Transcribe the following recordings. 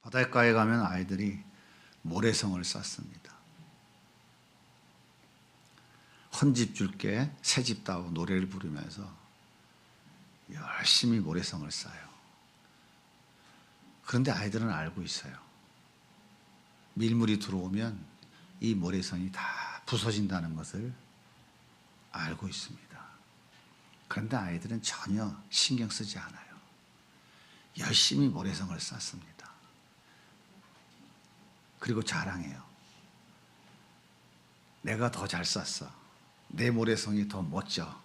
바닷가에 가면 아이들이 모래성을 쌓습니다. 헌집 줄게 새집 다오 노래를 부르면서 열심히 모래성을 쌓아요. 그런데 아이들은 알고 있어요. 밀물이 들어오면 이 모래성이 다 부서진다는 것을 알고 있습니다. 그런데 아이들은 전혀 신경 쓰지 않아요. 열심히 모래성을 쌓습니다. 그리고 자랑해요. 내가 더 잘 쌌어. 내 모래성이 더 멋져.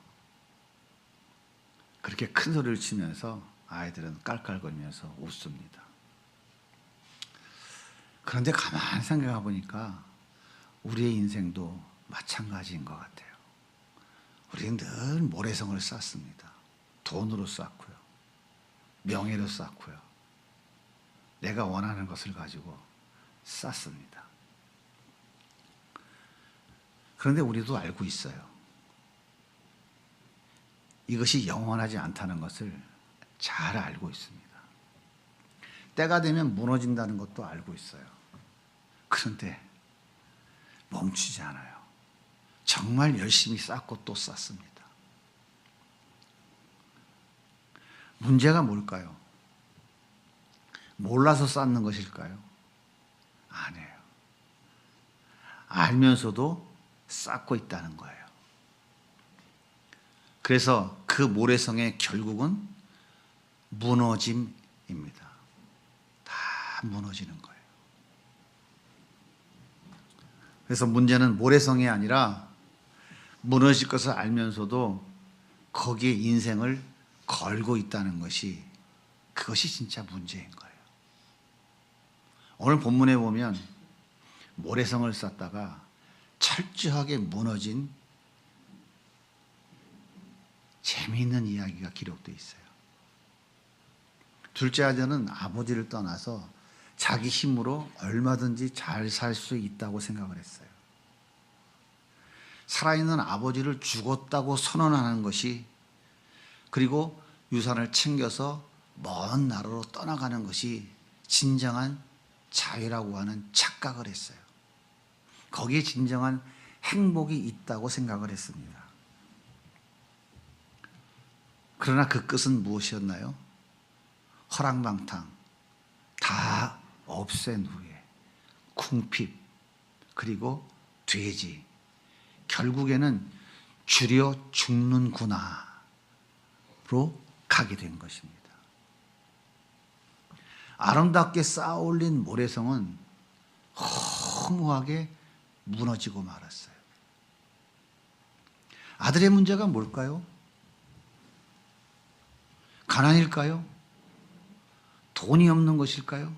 그렇게 큰 소리를 치면서 아이들은 깔깔거리면서 웃습니다. 그런데 가만히 생각해 보니까 우리의 인생도 마찬가지인 것 같아요. 우리는 늘 모래성을 쌓습니다. 돈으로 쌓고요. 명예로 쌓고요. 내가 원하는 것을 가지고 쌓습니다. 그런데 우리도 알고 있어요. 이것이 영원하지 않다는 것을 잘 알고 있습니다. 때가 되면 무너진다는 것도 알고 있어요. 그런데 멈추지 않아요. 정말 열심히 쌓고 또 쌓습니다. 문제가 뭘까요? 몰라서 쌓는 것일까요? 아니에요. 알면서도 쌓고 있다는 거예요. 그래서 그 모래성의 결국은 무너짐입니다. 다 무너지는 거예요. 그래서 문제는 모래성이 아니라 무너질 것을 알면서도 거기에 인생을 걸고 있다는 것이, 그것이 진짜 문제인 거예요. 오늘 본문에 보면 모래성을 쌓다가 철저하게 무너진 재미있는 이야기가 기록되어 있어요. 둘째 아들은 아버지를 떠나서 자기 힘으로 얼마든지 잘 살 수 있다고 생각을 했어요. 살아있는 아버지를 죽었다고 선언하는 것이, 그리고 유산을 챙겨서 먼 나라로 떠나가는 것이 진정한 자유라고 하는 착각을 했어요. 거기에 진정한 행복이 있다고 생각을 했습니다. 그러나 그 끝은 무엇이었나요? 허랑방탕, 다 없앤 후에 궁핍, 그리고 돼지, 결국에는 줄여 죽는구나로 가게 된 것입니다. 아름답게 쌓아올린 모래성은 허무하게 무너지고 말았어요. 아들의 문제가 뭘까요? 가난일까요? 돈이 없는 것일까요?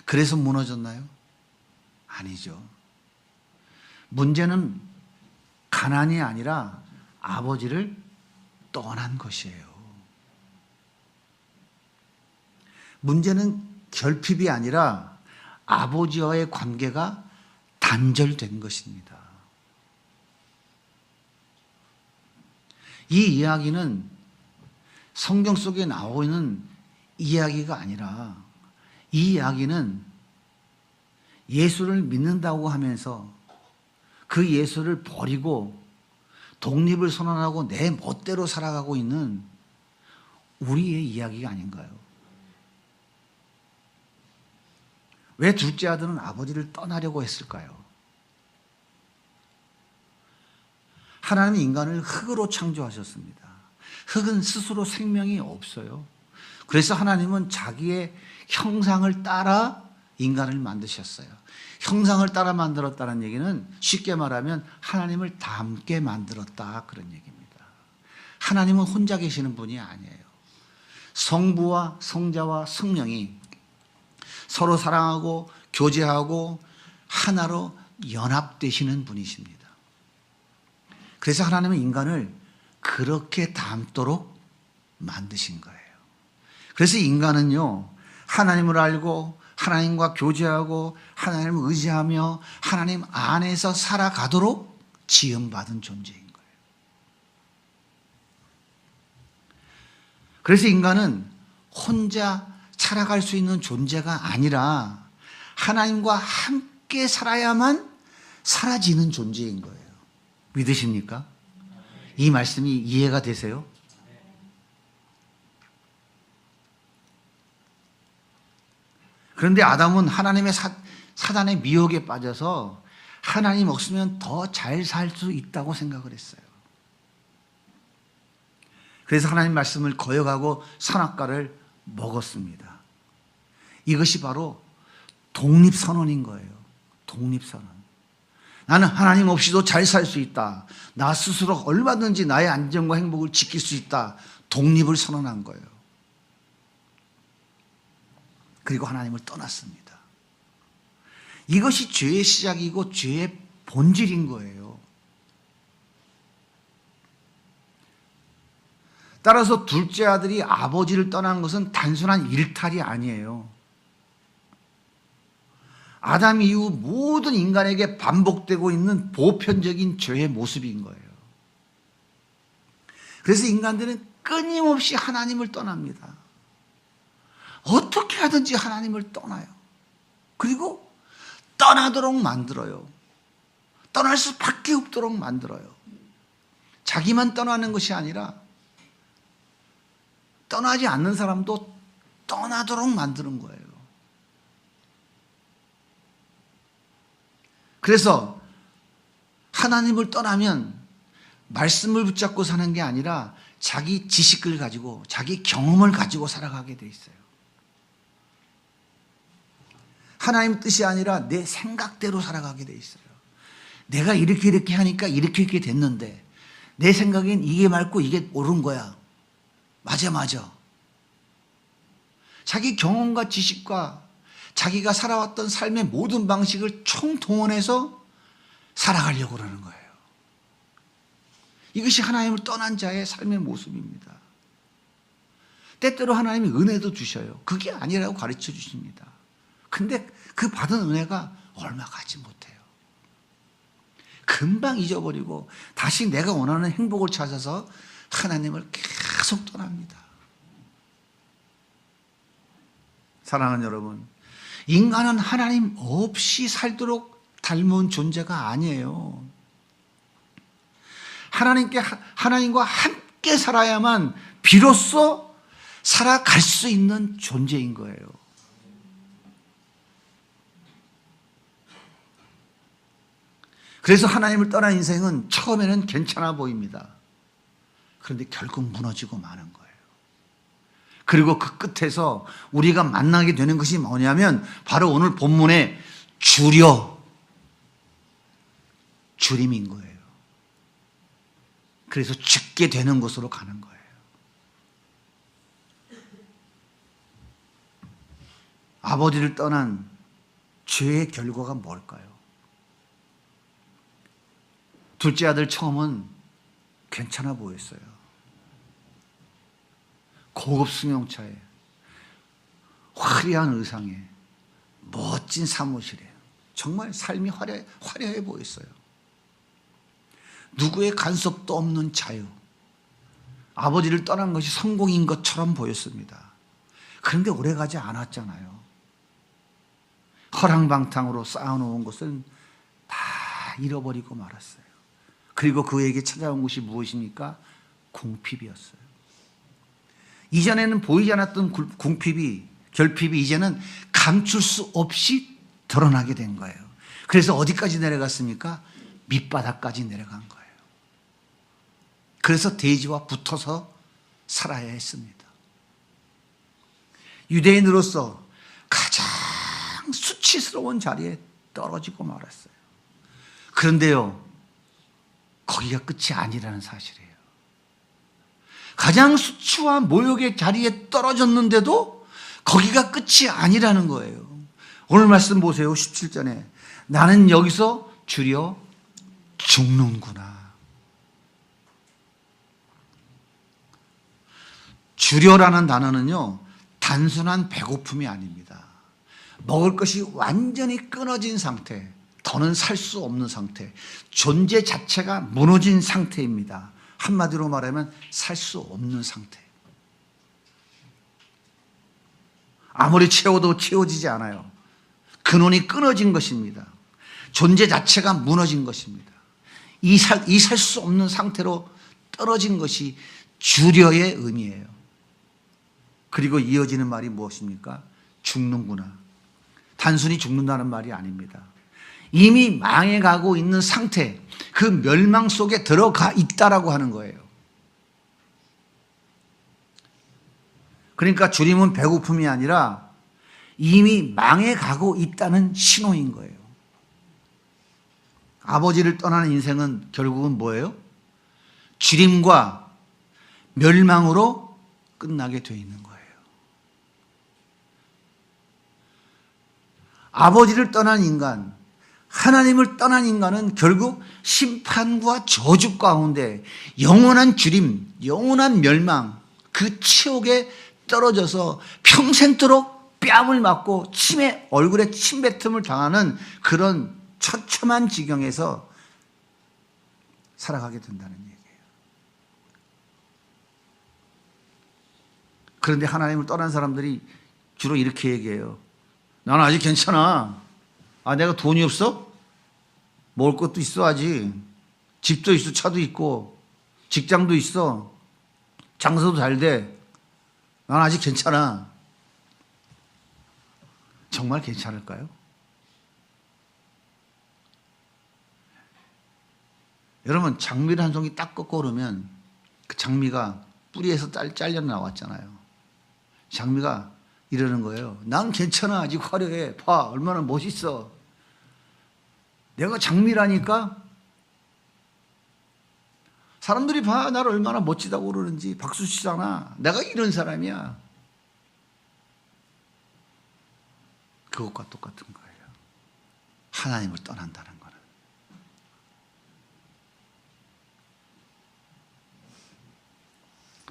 그래서 무너졌나요? 아니죠. 문제는 가난이 아니라 아버지를 떠난 것이에요. 문제는 결핍이 아니라 아버지와의 관계가 단절된 것입니다. 이 이야기는 성경 속에 나오는 이야기가 아니라, 이 이야기는 예수를 믿는다고 하면서 그 예수를 버리고 독립을 선언하고 내 멋대로 살아가고 있는 우리의 이야기가 아닌가요? 왜 둘째 아들은 아버지를 떠나려고 했을까요? 하나님은 인간을 흙으로 창조하셨습니다. 흙은 스스로 생명이 없어요. 그래서 하나님은 자기의 형상을 따라 인간을 만드셨어요. 형상을 따라 만들었다는 얘기는 쉽게 말하면 하나님을 닮게 만들었다, 그런 얘기입니다. 하나님은 혼자 계시는 분이 아니에요. 성부와 성자와 성령이 서로 사랑하고 교제하고 하나로 연합되시는 분이십니다. 그래서 하나님은 인간을 그렇게 닮도록 만드신 거예요. 그래서 인간은요, 하나님을 알고 하나님과 교제하고 하나님을 의지하며 하나님 안에서 살아가도록 지음받은 존재인 거예요. 그래서 인간은 혼자 살아갈 수 있는 존재가 아니라 하나님과 함께 살아야만 사라지는 존재인 거예요. 믿으십니까? 이 말씀이 이해가 되세요? 그런데 아담은 하나님의 사단의 미혹에 빠져서 하나님 없으면 더 잘 살 수 있다고 생각을 했어요. 그래서 하나님 말씀을 거역하고 선악과를 먹었습니다. 이것이 바로 독립선언인 거예요. 독립선언. 나는 하나님 없이도 잘 살 수 있다. 나 스스로 얼마든지 나의 안전과 행복을 지킬 수 있다. 독립을 선언한 거예요. 그리고 하나님을 떠났습니다. 이것이 죄의 시작이고 죄의 본질인 거예요. 따라서 둘째 아들이 아버지를 떠난 것은 단순한 일탈이 아니에요. 아담 이후 모든 인간에게 반복되고 있는 보편적인 죄의 모습인 거예요. 그래서 인간들은 끊임없이 하나님을 떠납니다. 어떻게 하든지 하나님을 떠나요. 그리고 떠나도록 만들어요. 떠날 수밖에 없도록 만들어요. 자기만 떠나는 것이 아니라 떠나지 않는 사람도 떠나도록 만드는 거예요. 그래서 하나님을 떠나면 말씀을 붙잡고 사는 게 아니라 자기 지식을 가지고 자기 경험을 가지고 살아가게 돼 있어요. 하나님 뜻이 아니라 내 생각대로 살아가게 돼 있어요. 내가 이렇게 하니까 이렇게 됐는데 내 생각엔 이게 맞고 이게 옳은 거야. 맞아. 자기 경험과 지식과 자기가 살아왔던 삶의 모든 방식을 총동원해서 살아가려고 그러는 거예요. 이것이 하나님을 떠난 자의 삶의 모습입니다. 때때로 하나님이 은혜도 주셔요. 그게 아니라고 가르쳐 주십니다. 근데 그 받은 은혜가 얼마 가지 못해요. 금방 잊어버리고 다시 내가 원하는 행복을 찾아서 하나님을 계속 떠납니다. 사랑하는 여러분, 인간은 하나님 없이 살도록 닮은 존재가 아니에요. 하나님과 함께 살아야만 비로소 살아갈 수 있는 존재인 거예요. 그래서 하나님을 떠난 인생은 처음에는 괜찮아 보입니다. 그런데 결국 무너지고 마는 거예요. 그리고 그 끝에서 우리가 만나게 되는 것이 뭐냐면 바로 오늘 본문의 주림인 거예요. 그래서 죽게 되는 곳으로 가는 거예요. 아버지를 떠난 죄의 결과가 뭘까요? 둘째 아들 처음은 괜찮아 보였어요. 고급 승용차에 화려한 의상에 멋진 사무실에 정말 삶이 화려해 보였어요. 누구의 간섭도 없는 자유. 아버지를 떠난 것이 성공인 것처럼 보였습니다. 그런데 오래가지 않았잖아요. 허랑방탕으로 쌓아놓은 것은 다 잃어버리고 말았어요. 그리고 그에게 찾아온 것이 무엇입니까? 궁핍이었어요. 이전에는 보이지 않았던 결핍이 이제는 감출 수 없이 드러나게 된 거예요. 그래서 어디까지 내려갔습니까? 밑바닥까지 내려간 거예요. 그래서 돼지와 붙어서 살아야 했습니다. 유대인으로서 가장 수치스러운 자리에 떨어지고 말았어요. 그런데요, 거기가 끝이 아니라는 사실이에요. 가장 수치와 모욕의 자리에 떨어졌는데도 거기가 끝이 아니라는 거예요. 오늘 말씀 보세요. 17절에 나는 여기서 주려 죽는구나. 주려라는 단어는요, 단순한 배고픔이 아닙니다. 먹을 것이 완전히 끊어진 상태, 더는 살 수 없는 상태, 존재 자체가 무너진 상태입니다. 한마디로 말하면 살 수 없는 상태. 아무리 채워도 채워지지 않아요. 근원이 끊어진 것입니다. 존재 자체가 무너진 것입니다. 이 살 수 없는 상태로 떨어진 것이 주려의 의미예요. 그리고 이어지는 말이 무엇입니까? 죽는구나. 단순히 죽는다는 말이 아닙니다. 이미 망해가고 있는 상태, 그 멸망 속에 들어가 있다라고 하는 거예요. 그러니까 주님은 배고픔이 아니라 이미 망해가고 있다는 신호인 거예요. 아버지를 떠나는 인생은 결국은 뭐예요? 주림과 멸망으로 끝나게 되어 있는 거예요. 아버지를 떠난 인간, 하나님을 떠난 인간은 결국 심판과 저주 가운데 영원한 주림, 영원한 멸망, 그 치욕에 떨어져서 평생토록 뺨을 맞고 얼굴에 침뱉음을 당하는 그런 처참한 지경에서 살아가게 된다는 얘기예요. 그런데 하나님을 떠난 사람들이 주로 이렇게 얘기해요. 나는 아직 괜찮아. 내가 돈이 없어? 먹을 것도 있어 아직. 집도 있어, 차도 있고, 직장도 있어, 장사도 잘 돼. 난 아직 괜찮아. 정말 괜찮을까요? 여러분, 장미를 한 송이 딱 꺾어 오르면 그 장미가 뿌리에서 잘려 나왔잖아요. 장미가 이러는 거예요. 난 괜찮아. 아직 화려해. 봐. 얼마나 멋있어. 내가 장미라니까? 사람들이 봐. 나를 얼마나 멋지다고 그러는지. 박수 치잖아. 내가 이런 사람이야. 그것과 똑같은 거예요. 하나님을 떠난다는 거는.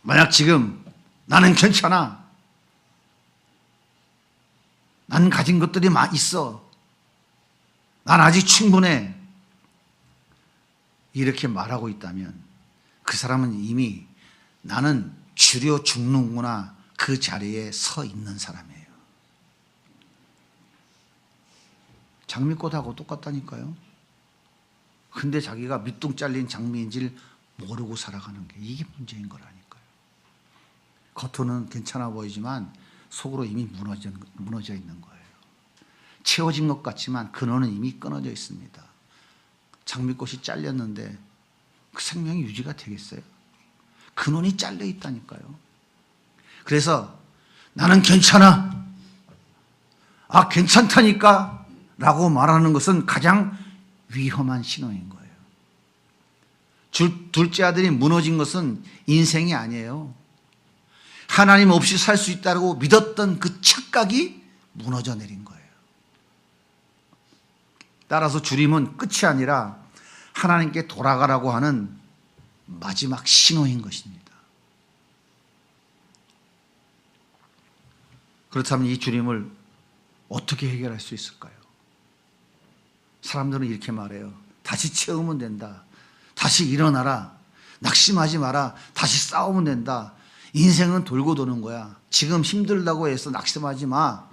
만약 지금 나는 괜찮아. 난 가진 것들이 있어. 난 아직 충분해. 이렇게 말하고 있다면 그 사람은 이미 나는 주려 죽는구나 그 자리에 서 있는 사람이에요. 장미꽃하고 똑같다니까요. 근데 자기가 밑둥 잘린 장미인지를 모르고 살아가는 게 이게 문제인 거라니까요. 겉으로는 괜찮아 보이지만 속으로 이미 무너져 있는 거예요. 채워진 것 같지만 근원은 이미 끊어져 있습니다. 장미꽃이 잘렸는데 그 생명이 유지가 되겠어요? 근원이 잘려 있다니까요. 그래서 나는 괜찮아. 괜찮다니까 라고 말하는 것은 가장 위험한 신호인 거예요. 둘째 아들이 무너진 것은 인생이 아니에요. 하나님 없이 살 수 있다고 믿었던 그 착각이 무너져 내린 거예요. 따라서 주림은 끝이 아니라 하나님께 돌아가라고 하는 마지막 신호인 것입니다. 그렇다면 이 주림을 어떻게 해결할 수 있을까요? 사람들은 이렇게 말해요. 다시 채우면 된다. 다시 일어나라. 낙심하지 마라. 다시 싸우면 된다. 인생은 돌고 도는 거야. 지금 힘들다고 해서 낙심하지 마.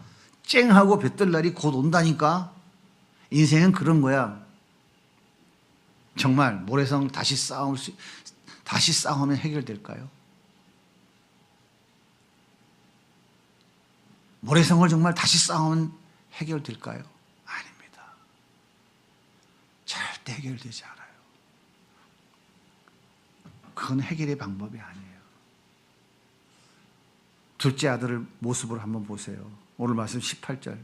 쨍하고 볕들 날이 곧 온다니까. 인생은 그런 거야. 정말 모래성 다시 싸우면 해결될까요? 모래성을 정말 다시 싸우면 해결될까요? 아닙니다. 절대 해결되지 않아요. 그건 해결의 방법이 아니에요. 둘째 아들의 모습을 한번 보세요. 오늘 말씀 18절.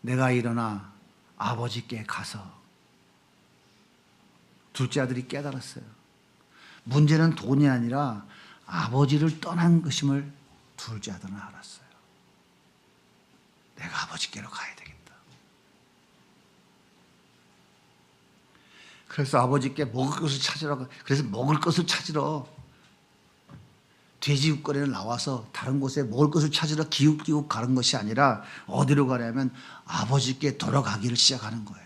내가 일어나 아버지께 가서. 둘째 아들이 깨달았어요. 문제는 돈이 아니라 아버지를 떠난 것임을 둘째 아들은 알았어요. 내가 아버지께로 가야 되겠다. 그래서 아버지께 먹을 것을 찾으라고. 그래서 먹을 것을 찾으러 돼지국거리를 나와서 다른 곳에 먹을 것을 찾으러 기웃기웃 가는 것이 아니라 어디로 가냐면 아버지께 돌아가기를 시작하는 거예요.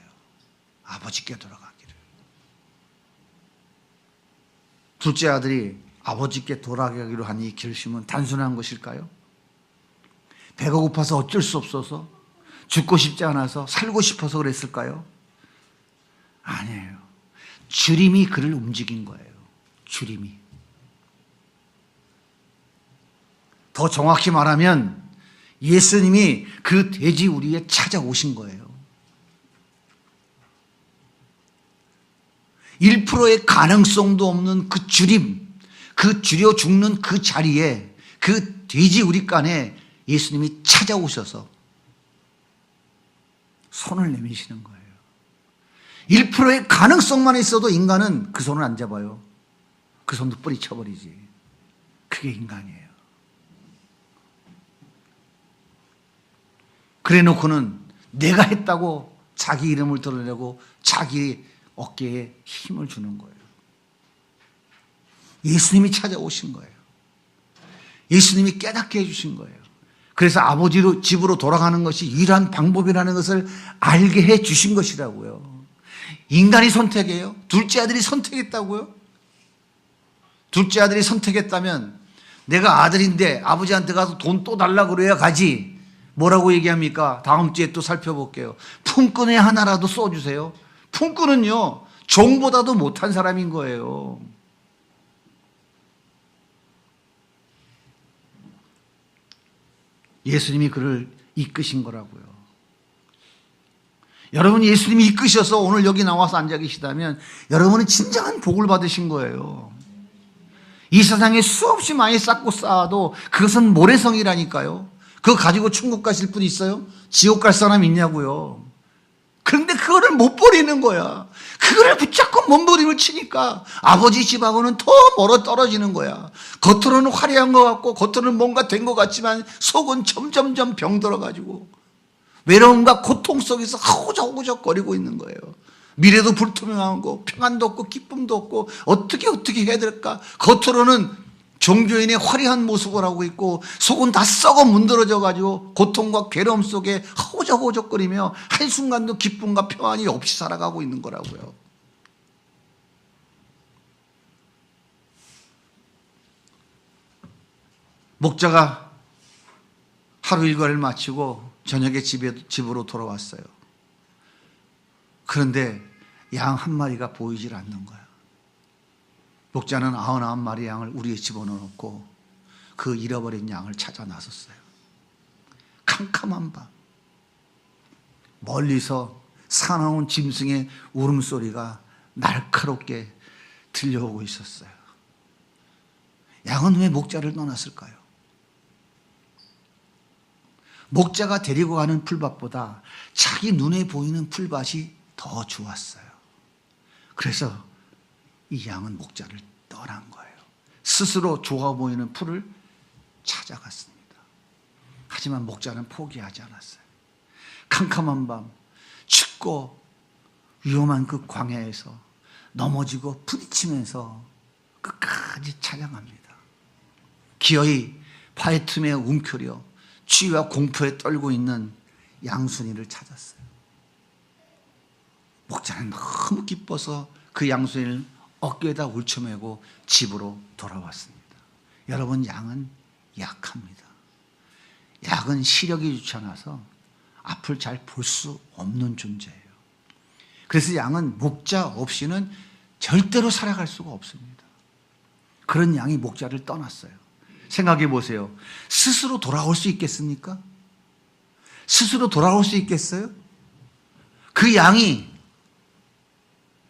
아버지께 돌아가기를. 둘째 아들이 아버지께 돌아가기로 한 이 결심은 단순한 것일까요? 배가 고파서 어쩔 수 없어서, 죽고 싶지 않아서, 살고 싶어서 그랬을까요? 아니에요. 주림이 그를 움직인 거예요. 주림이. 더 정확히 말하면 예수님이 그 돼지 우리에 찾아오신 거예요. 1%의 가능성도 없는 그 주림, 그 주려 죽는 그 자리에 그 돼지 우리간에 예수님이 찾아오셔서 손을 내미시는 거예요. 1%의 가능성만 있어도 인간은 그 손을 안 잡아요. 그 손도 뿌리쳐버리지. 그게 인간이에요. 그래 놓고는 내가 했다고 자기 이름을 드러내고 자기 어깨에 힘을 주는 거예요. 예수님이 찾아오신 거예요. 예수님이 깨닫게 해주신 거예요. 그래서 아버지로 집으로 돌아가는 것이 유일한 방법이라는 것을 알게 해주신 것이라고요. 인간이 선택해요? 둘째 아들이 선택했다고요? 둘째 아들이 선택했다면 내가 아들인데 아버지한테 가서 돈 또 달라고 그래야 가지. 뭐라고 얘기합니까? 다음 주에 또 살펴볼게요. 품꾼에 하나라도 써주세요. 품꾼은요, 종보다도 못한 사람인 거예요. 예수님이 그를 이끄신 거라고요. 여러분, 예수님이 이끄셔서 오늘 여기 나와서 앉아 계시다면 여러분은 진정한 복을 받으신 거예요. 이 세상에 수없이 많이 쌓고 쌓아도 그것은 모래성이라니까요. 그거 가지고 천국 가실 분 있어요? 지옥 갈 사람 있냐고요. 그런데 그거를 못 버리는 거야. 그거를 붙잡고 몸부림을 치니까 아버지 집하고는 더 멀어 떨어지는 거야. 겉으로는 화려한 것 같고 겉으로는 뭔가 된 것 같지만 속은 점점점 병들어가지고 외로움과 고통 속에서 허우적허우적거리고 있는 거예요. 미래도 불투명하고 평안도 없고 기쁨도 없고 어떻게 해야 될까. 겉으로는 종교인의 화려한 모습을 하고 있고 속은 다 썩어 문드러져 가지고 고통과 괴로움 속에 허우적허우적거리며 한순간도 기쁨과 평안이 없이 살아가고 있는 거라고요. 목자가 하루 일과를 마치고 저녁에 집으로 돌아왔어요. 그런데 양 한 마리가 보이질 않는 거야. 목자는 99마리 양을 우리에 집어넣고 그 잃어버린 양을 찾아 나섰어요. 캄캄한 밤, 멀리서 사나운 짐승의 울음소리가 날카롭게 들려오고 있었어요. 양은 왜 목자를 떠났을까요? 목자가 데리고 가는 풀밭보다 자기 눈에 보이는 풀밭이 더 좋았어요. 그래서 이 양은 목자를 떠난 거예요. 스스로 좋아 보이는 풀을 찾아갔습니다. 하지만 목자는 포기하지 않았어요. 캄캄한 밤, 춥고 위험한 그 광야에서 넘어지고 부딪히면서 끝까지 찾아갑니다. 기어이 파의 틈에 움켜려 추위와 공포에 떨고 있는 양순이를 찾았어요. 목자는 너무 기뻐서 그 양순이를 어깨에다 울쳐매고 집으로 돌아왔습니다. 여러분, 양은 약합니다. 약은 시력이 좋지 않아서 앞을 잘 볼 수 없는 존재예요. 그래서 양은 목자 없이는 절대로 살아갈 수가 없습니다. 그런 양이 목자를 떠났어요. 생각해 보세요. 스스로 돌아올 수 있겠습니까? 스스로 돌아올 수 있겠어요? 그 양이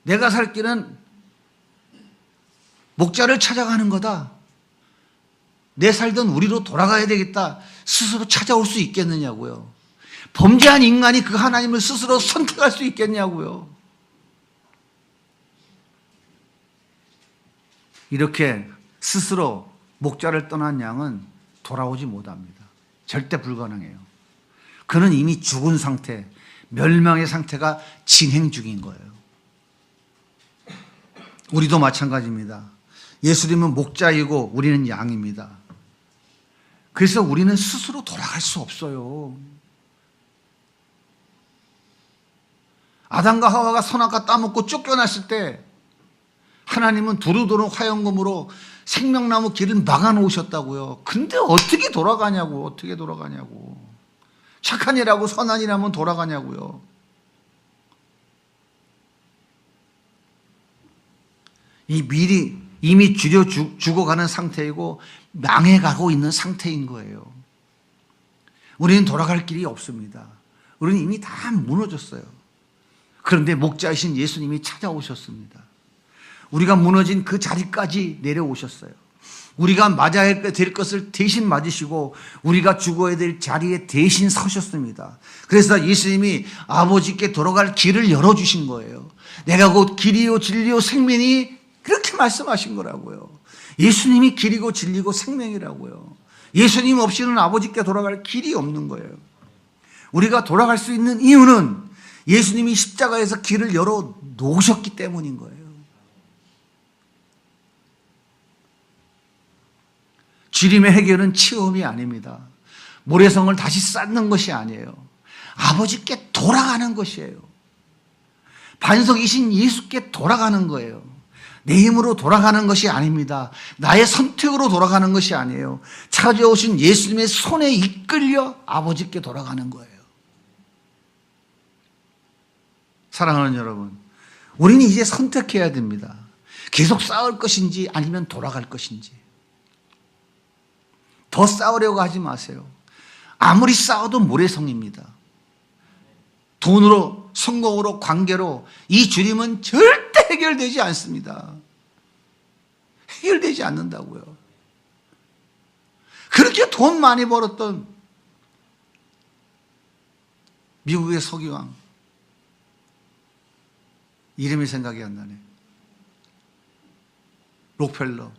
내가 살 길은 목자를 찾아가는 거다. 내 살던 우리로 돌아가야 되겠다. 스스로 찾아올 수 있겠느냐고요. 범죄한 인간이 그 하나님을 스스로 선택할 수 있겠냐고요. 이렇게 스스로 목자를 떠난 양은 돌아오지 못합니다. 절대 불가능해요. 그는 이미 죽은 상태, 멸망의 상태가 진행 중인 거예요. 우리도 마찬가지입니다. 예수님은 목자이고 우리는 양입니다. 그래서 우리는 스스로 돌아갈 수 없어요. 아담과 하와가 선악과 따먹고 쫓겨났을 때 하나님은 두루두루 화영금으로 생명나무 길을 막아 놓으셨다고요. 근데 어떻게 돌아가냐고, 어떻게 돌아가냐고. 착한 일하고 선한 일하면 돌아가냐고요. 이미 죽어가는 상태이고 망해가고 있는 상태인 거예요. 우리는 돌아갈 길이 없습니다. 우리는 이미 다 무너졌어요. 그런데 목자이신 예수님이 찾아오셨습니다. 우리가 무너진 그 자리까지 내려오셨어요. 우리가 맞아야 될 것을 대신 맞으시고 우리가 죽어야 될 자리에 대신 서셨습니다. 그래서 예수님이 아버지께 돌아갈 길을 열어주신 거예요. 내가 곧 길이요 진리요 생명이, 그렇게 말씀하신 거라고요. 예수님이 길이고 진리고 생명이라고요. 예수님 없이는 아버지께 돌아갈 길이 없는 거예요. 우리가 돌아갈 수 있는 이유는 예수님이 십자가에서 길을 열어 놓으셨기 때문인 거예요. 주님의 해결은 치움이 아닙니다. 모래성을 다시 쌓는 것이 아니에요. 아버지께 돌아가는 것이에요. 반석이신 예수께 돌아가는 거예요. 내 힘으로 돌아가는 것이 아닙니다. 나의 선택으로 돌아가는 것이 아니에요. 찾아오신 예수님의 손에 이끌려 아버지께 돌아가는 거예요. 사랑하는 여러분, 우리는 이제 선택해야 됩니다. 계속 싸울 것인지 아니면 돌아갈 것인지. 더 싸우려고 하지 마세요. 아무리 싸워도 모래성입니다. 돈으로, 성공으로, 관계로 이 주님은 절대 해결되지 않습니다. 해결되지 않는다고요. 그렇게 돈 많이 벌었던 미국의 서기왕, 이름이 생각이 안 나네. 록펠러.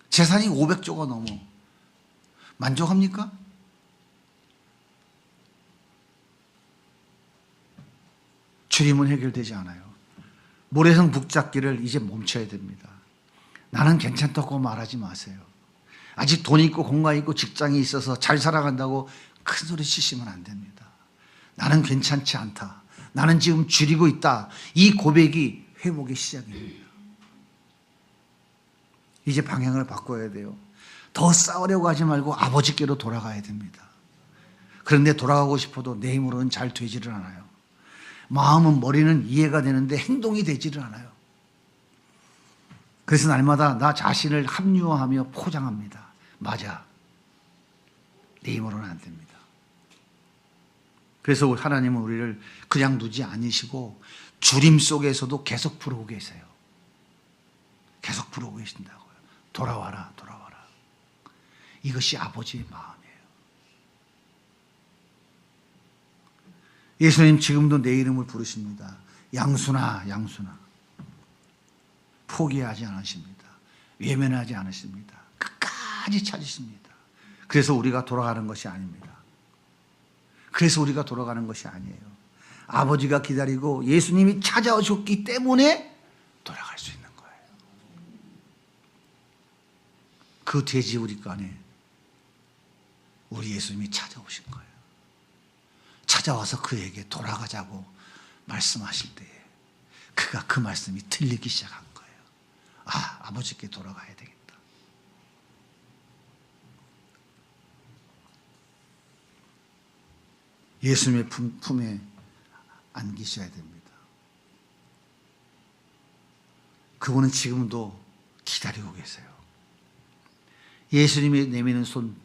재산이 500조가 넘어. 만족합니까? 주님은 해결되지 않아요. 모래성 북잡기를 이제 멈춰야 됩니다. 나는 괜찮다고 말하지 마세요. 아직 돈 있고 건강 있고 직장이 있어서 잘 살아간다고 큰 소리 치시면 안 됩니다. 나는 괜찮지 않다. 나는 지금 줄이고 있다. 이 고백이 회복의 시작입니다. 이제 방향을 바꿔야 돼요. 더 싸우려고 하지 말고 아버지께로 돌아가야 됩니다. 그런데 돌아가고 싶어도 내 힘으로는 잘 되지를 않아요. 마음은, 머리는 이해가 되는데 행동이 되지를 않아요. 그래서 날마다 나 자신을 합리화하며 포장합니다. 맞아. 내 힘으로는 안 됩니다. 그래서 하나님은 우리를 그냥 두지 않으시고 주림 속에서도 계속 부르고 계세요. 계속 부르고 계신다고요. 돌아와라, 돌아와라. 이것이 아버지의 마음이에요. 예수님 지금도 내 이름을 부르십니다. 양순아, 양순아. 포기하지 않으십니다. 외면하지 않으십니다. 끝까지 찾으십니다. 그래서 우리가 돌아가는 것이 아닙니다. 그래서 우리가 돌아가는 것이 아니에요. 아버지가 기다리고 예수님이 찾아오셨기 때문에 돌아갈 수 있는 거예요. 그 돼지우리간에 우리 예수님이 찾아오신 거예요. 찾아와서 그에게 돌아가자고 말씀하실 때에 그가 그 말씀이 들리기 시작한 거예요. 아, 아버지께 돌아가야 되겠다. 예수님의 품에 안기셔야 됩니다. 그분은 지금도 기다리고 계세요. 예수님이 내미는 손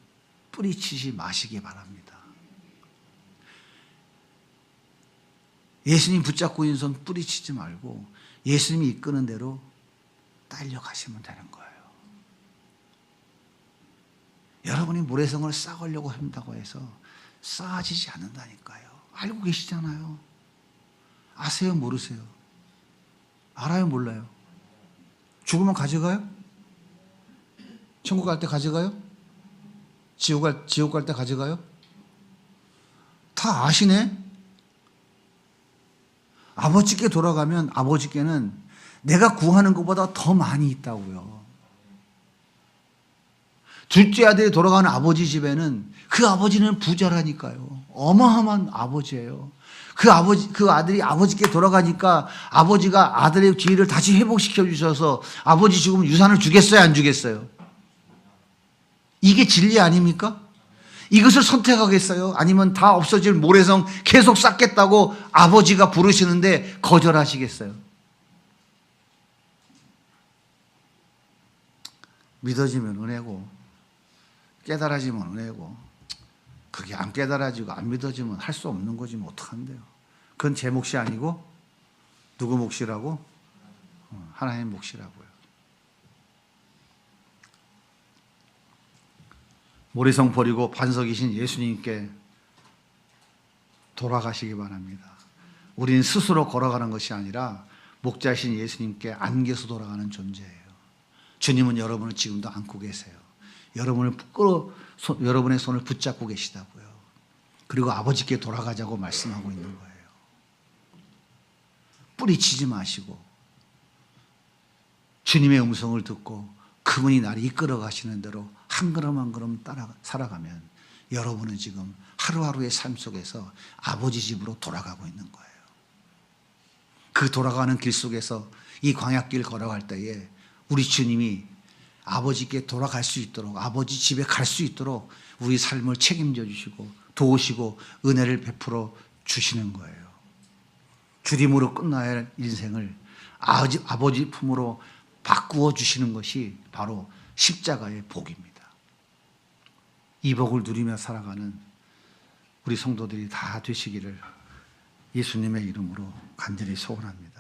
뿌리치지 마시기 바랍니다. 예수님 붙잡고 있는 손 뿌리치지 말고 예수님이 이끄는 대로 딸려가시면 되는 거예요. 여러분이 모래성을 쌓으려고 한다고 해서 쌓아지지 않는다니까요. 알고 계시잖아요. 아세요? 모르세요? 알아요? 몰라요? 죽으면 가져가요? 천국 갈 때 가져가요? 지옥 갈 때 가져가요? 다 아시네? 아버지께 돌아가면 아버지께는 내가 구하는 것보다 더 많이 있다고요. 둘째 아들이 돌아가는 아버지 집에는 그 아버지는 부자라니까요. 어마어마한 아버지예요. 그 아들이 아버지께 돌아가니까 아버지가 아들의 기회를 다시 회복시켜 주셔서 아버지 지금 유산을 주겠어요, 안 주겠어요? 이게 진리 아닙니까? 이것을 선택하겠어요? 아니면 다 없어질 모래성 계속 쌓겠다고 아버지가 부르시는데 거절하시겠어요? 믿어지면 은혜고 깨달아지면 은혜고 그게 안 깨달아지고 안 믿어지면 할 수 없는 거지 뭐 어떡한데요. 그건 제 몫이 아니고 누구 몫이라고? 하나님 몫이라고요. 모래성 버리고 반석이신 예수님께 돌아가시기 바랍니다. 우리는 스스로 걸어가는 것이 아니라 목자이신 예수님께 안겨서 돌아가는 존재예요. 주님은 여러분을 지금도 안고 계세요. 여러분의 손을 붙잡고 계시다고요. 그리고 아버지께 돌아가자고 말씀하고 있는 거예요. 뿌리치지 마시고 주님의 음성을 듣고 그분이 나를 이끌어 가시는 대로 한 걸음 한 걸음 따라 살아가면 여러분은 지금 하루하루의 삶 속에서 아버지 집으로 돌아가고 있는 거예요. 그 돌아가는 길 속에서 이 광야길 걸어갈 때에 우리 주님이 아버지께 돌아갈 수 있도록 아버지 집에 갈 수 있도록 우리 삶을 책임져 주시고 도우시고 은혜를 베풀어 주시는 거예요. 주님으로 끝나야 할 인생을 아버지 품으로 바꾸어 주시는 것이 바로 십자가의 복입니다. 이 복을 누리며 살아가는 우리 성도들이 다 되시기를 예수님의 이름으로 간절히 소원합니다.